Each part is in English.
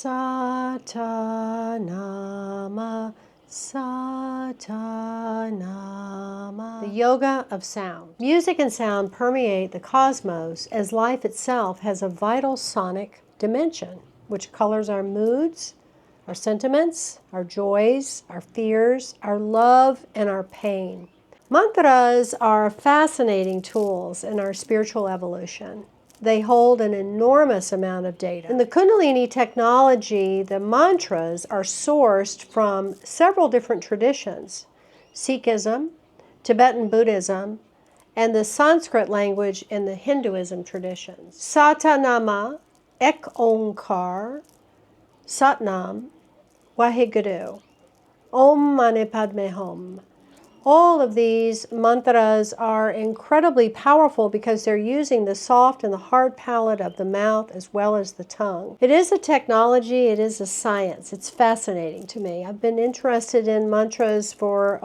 Satanama, Satanama. The yoga of sound. Music and sound permeate the cosmos as life itself has a vital sonic dimension, which colors our moods, our sentiments, our joys, our fears, our love, and our pain. Mantras are fascinating tools in our spiritual evolution. They hold an enormous amount of data. In the Kundalini technology, the mantras are sourced from several different traditions: Sikhism, Tibetan Buddhism, and the Sanskrit language in the Hinduism traditions. Satanama, Ek Onkar, Satnam, Waheguru, Om Mani Padme Hum. All of these mantras are incredibly powerful because they're using the soft and the hard palate of the mouth as well as the tongue. It is a technology, it is a science. It's fascinating to me. I've been interested in mantras for,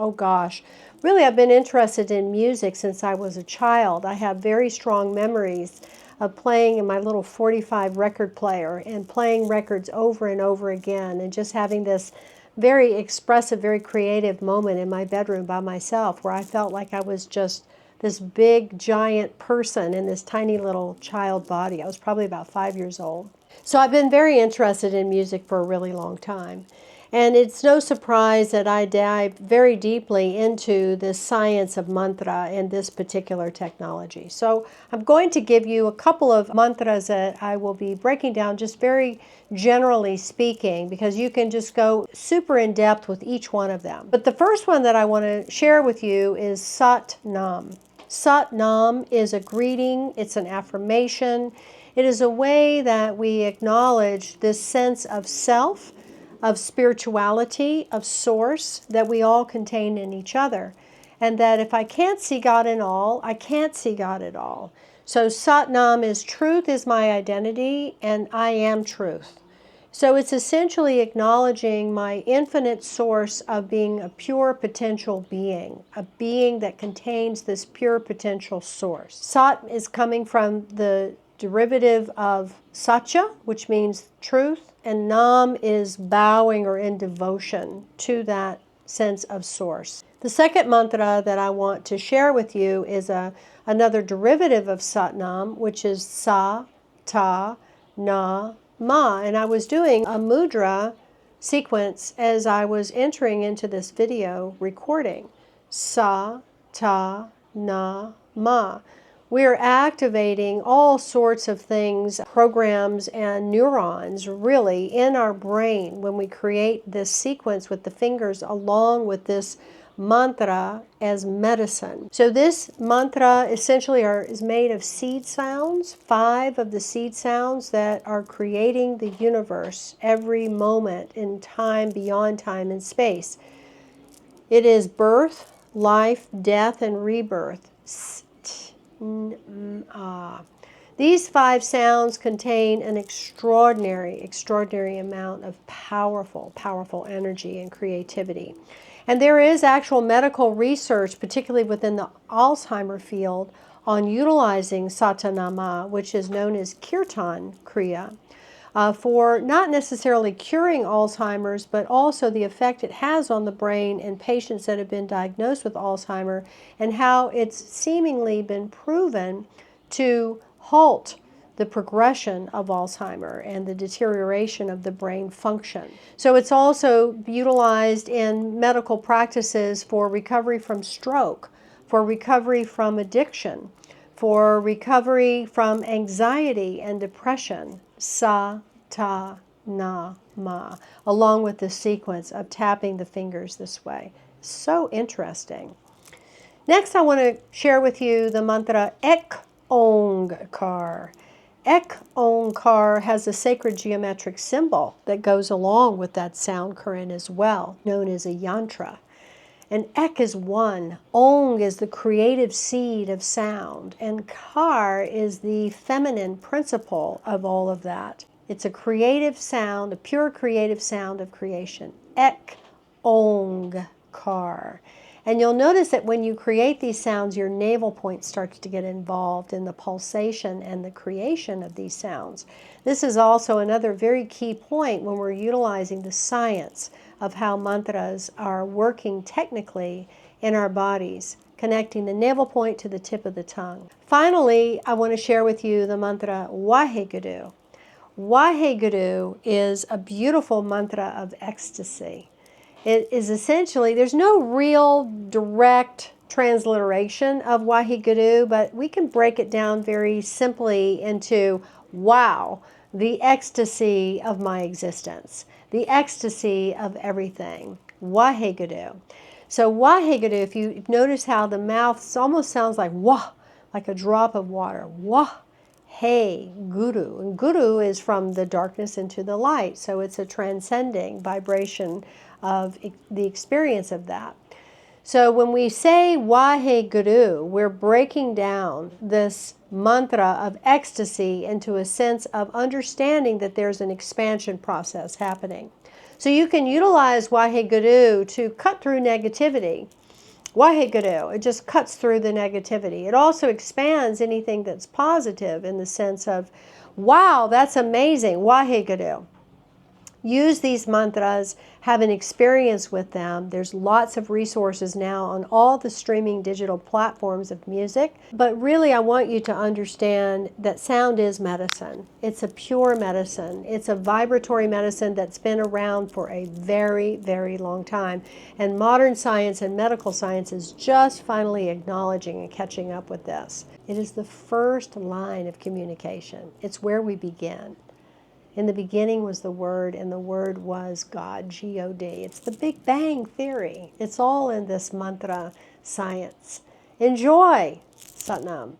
really I've been interested in music since I was a child. I have very strong memories of playing in my little 45 record player and playing records over and over again and just having this very expressive, very creative moment in my bedroom by myself where I felt like I was just this big, giant person in this tiny little child body. I was probably about 5 years old. So I've been very interested in music for a really long time. And it's no surprise that I dive very deeply into the science of mantra and this particular technology. So I'm going to give you a couple of mantras that I will be breaking down just very generally speaking, because you can just go super in depth with each one of them. But the first one that I want to share with you is Sat Nam. Sat Nam is a greeting, it's an affirmation. It is a way that we acknowledge this sense of self, of spirituality, of source that we all contain in each other. And that if I can't see God in all, I can't see God at all. So Sat Nam is truth is my identity and I am truth. So it's essentially acknowledging my infinite source of being a pure potential being, a being that contains this pure potential source. Sat is coming from the derivative of Satya, which means truth, and Nam is bowing or in devotion to that sense of source. The second mantra that I want to share with you is another derivative of Satnam, which is Sa, Ta, Na, Ma. And I was doing a mudra sequence as I was entering into this video recording. Sa, Ta, Na, Ma. We are activating all sorts of things, programs and neurons really in our brain when we create this sequence with the fingers along with this mantra as medicine. So this mantra essentially is made of seed sounds, 5 of the seed sounds that are creating the universe every moment in time, beyond time and space. It is birth, life, death, and rebirth. These 5 sounds contain an extraordinary amount of powerful energy and creativity. And there is actual medical research, particularly within the Alzheimer field, on utilizing Satanama, which is known as Kirtan Kriya, for not necessarily curing Alzheimer's, but also the effect it has on the brain in patients that have been diagnosed with Alzheimer, and how it's seemingly been proven to halt the progression of Alzheimer and the deterioration of the brain function. So it's also utilized in medical practices for recovery from stroke, for recovery from addiction, for recovery from anxiety and depression. Sa, Ta, Na, Ma, along with the sequence of tapping the fingers this way. So interesting. Next, I want to share with you the mantra Ek Onkar. Ek Onkar has a sacred geometric symbol that goes along with that sound current as well, known as a yantra. And Ek is one, Ong is the creative seed of sound, and Kar is the feminine principle of all of that. It's a creative sound, a pure creative sound of creation. Ek Ong Kar. And you'll notice that when you create these sounds, your navel point starts to get involved in the pulsation and the creation of these sounds. This is also another very key point when we're utilizing the science of how mantras are working technically in our bodies, connecting the navel point to the tip of the tongue. Finally, I want to share with you the mantra Waheguru. Waheguru is a beautiful mantra of ecstasy. It is essentially, there's no real direct transliteration of Waheguru, but we can break it down very simply into wow, the ecstasy of my existence, the ecstasy of everything. Waheguru. So Waheguru, if you notice how the mouth almost sounds like wah, like a drop of water. Wah. Hey, Guru. And Guru is from the darkness into the light, so it's a transcending vibration of the experience of that. So when we say Waheguru, we're breaking down this mantra of ecstasy into a sense of understanding that there's an expansion process happening. So you can utilize Waheguru to cut through negativity. Waheguru, it just cuts through the negativity. It also expands anything that's positive in the sense of, wow, that's amazing, Waheguru. Use these mantras, have an experience with them. There's lots of resources now on all the streaming digital platforms of music. But really, I want you to understand that sound is medicine. It's a pure medicine. It's a vibratory medicine that's been around for a very, very long time. And modern science and medical science is just finally acknowledging and catching up with this. It is the first line of communication. It's where we begin. In the beginning was the Word, and the Word was God, G-O-D. It's the Big Bang Theory. It's all in this mantra science. Enjoy! Satnam.